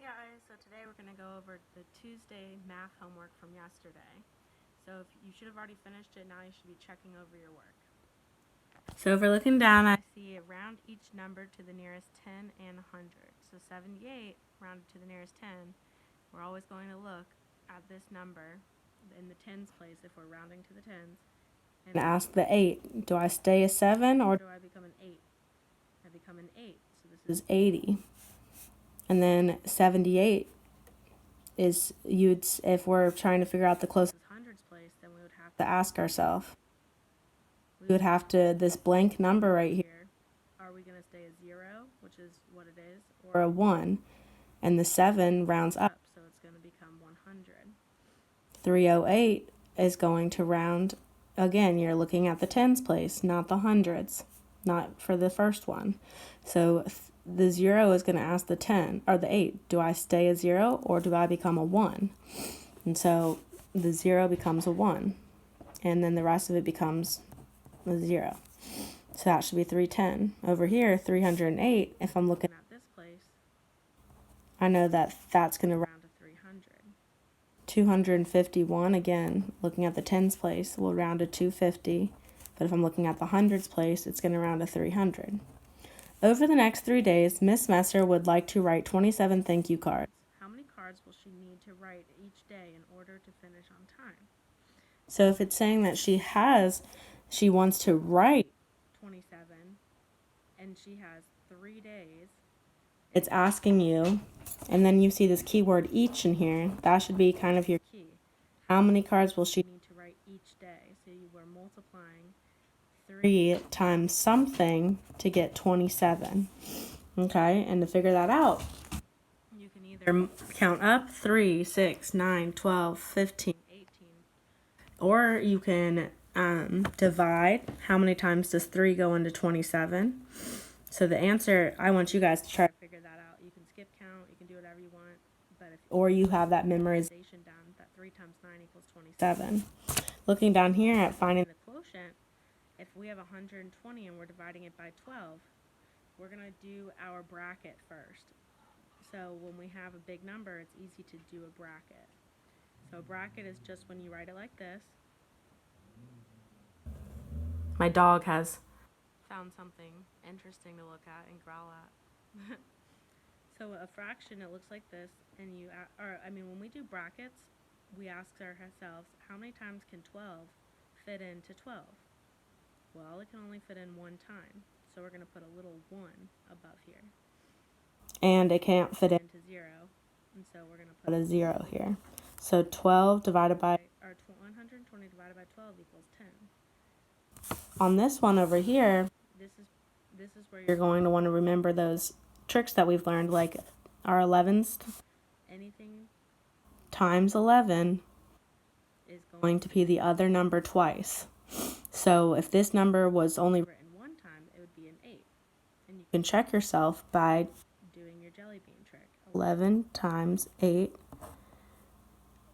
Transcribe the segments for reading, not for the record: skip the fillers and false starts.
Guys, so today we're going to go over the Tuesday math homework from yesterday. So if you should have already finished it, now you should be checking over your work. So if we're looking down, I see round each number to the nearest 10 and 100. So 78 rounded to the nearest 10. We're always going to look at this number in the tens place if we're rounding to the tens and ask the 8. Do I stay a 7 or do I become an 8? I become an 8. So this is 80. And then 78 is if we're trying to figure out the closest hundreds place, then we would have to ask ourselves. We would have to, this blank number right here, are we going to stay a 0, which is what it is, or a 1? And the 7 rounds up, so it's going to become 100. 308 is going to round, again, you're looking at the tens place, not the hundreds, not for the first one. So the 0 is going to ask the 10 or the 8, do I stay a 0 or do I become a 1? And so the 0 becomes a 1, and then the rest of it becomes a 0. So that should be 310. Over here, 308, if I'm looking at this place, I know that that's going to round to 300. 251, again, looking at the tens place, will round to 250. But if I'm looking at the hundreds place, it's going to round to 300. Over the next 3 days, Miss Messer would like to write 27 thank you cards. How many cards will she need to write each day in order to finish on time? So if it's saying that she wants to write 27 and she has 3 days, it's asking you, and then you see this keyword each in here, that should be kind of your key. How many cards will she need to write each day? So you were multiplying 3 times something to get 27. Okay, and to figure that out, you can either count up 3, 6, 9, 12, 15, 18, or you can divide. How many times does 3 go into 27? So the answer, I want you guys to try to figure that out. You can skip count, you can do whatever you want, or you have that memorization down, that 3 times 9 equals 27. Looking down here at finding the quotient, if we have 120 and we're dividing it by 12, we're going to do our bracket first. So when we have a big number, it's easy to do a bracket. So a bracket is just when you write it like this. My dog has found something interesting to look at and growl at. So a fraction, it looks like this, and when we do brackets, we ask ourselves, how many times can 12 fit into 12? Well, it can only fit in one time, so we're going to put a little 1 above here. And it can't fit into 0, and so we're going to put a 0 here. So 120 divided by 12 equals 10. On this one over here, this is where you're going to want to remember those tricks that we've learned, like our 11s. Anything times 11 is going to be the other number twice. So if this number was only written one time, it would be an 8. And you can check yourself by doing your jelly bean trick. 11 times 8.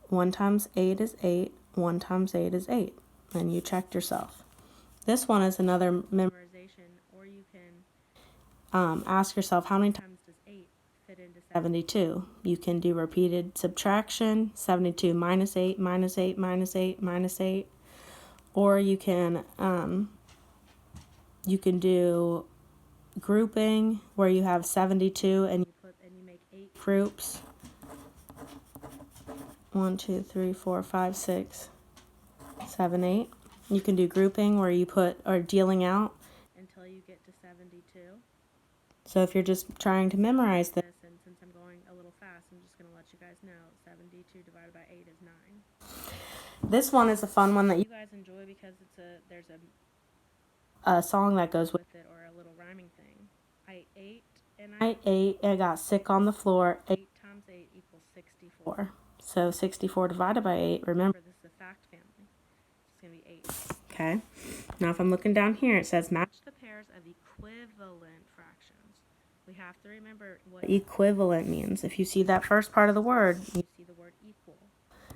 1 times 8 is 8. 1 times 8 is 8. And you checked yourself. This one is another memorization, or you can ask yourself, how many times does 8 fit into 72? You can do repeated subtraction, 72 minus 8, minus 8, minus 8, minus 8. Or you can do grouping, where you have 72 and you make 8 groups. 1, 2, 3, 4, 5, 6, 7, 8. You can do grouping, where you dealing out until you get to 72. So if you're just trying to memorize this, and since I'm going a little fast, I'm just going to let you guys know 72 divided by 8 is 9. This one is a fun one that you guys enjoy because there's a song that goes with it, or a little rhyming thing. I ate, I got sick on the floor. 8 times 8 equals 64. So 64 divided by 8, remember this is a fact family. It's going to be 8. Okay. Now if I'm looking down here, it says match the pairs of equivalent fractions. We have to remember what equivalent means. If you see that first part of the word, you see the word equal.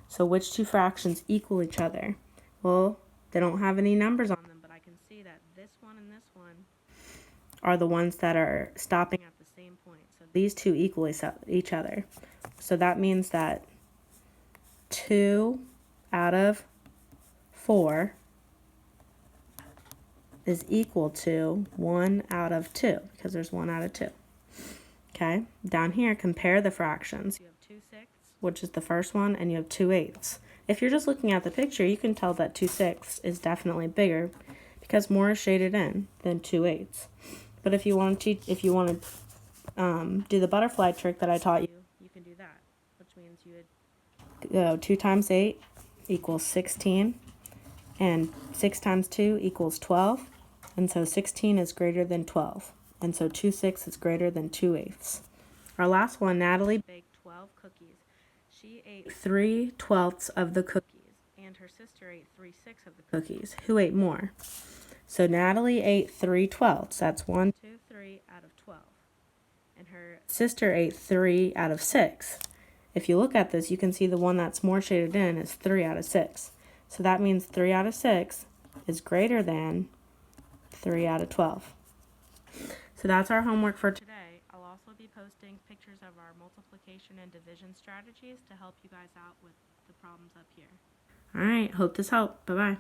So which two fractions equal each other? Well, they don't have any numbers on them, but I can see that this one and this one are the ones that are stopping at the same point. So these two equal each other. So that means that 2 out of 4 is equal to 1 out of 2, because there's 1 out of 2. Okay, down here, compare the fractions. You have 2/6, which is the first one, and you have 2/8. If you're just looking at the picture, you can tell that 2/6 is definitely bigger because more is shaded in than 2/8. But if you want to do the butterfly trick that I taught you, you can do that, which means you would go 2 times 8 equals 16, and 6 times 2 equals 12, and so 16 is greater than 12, and so 2/6 is greater than 2/8. Our last one, Natalie baked 12 cookies. She ate 3/12 of the cookies, and her sister ate 3/6 of the cookies. Who ate more? So Natalie ate 3/12. That's 1, 2, 3 out of 12. And her sister ate 3 out of 6. If you look at this, you can see the one that's more shaded in is 3 out of 6. So that means 3 out of 6 is greater than 3 out of 12. So that's our homework for today. I'll also be posting pictures of our multiplication and division strategies to help you guys out with the problems up here. All right, hope this helped. Bye-bye.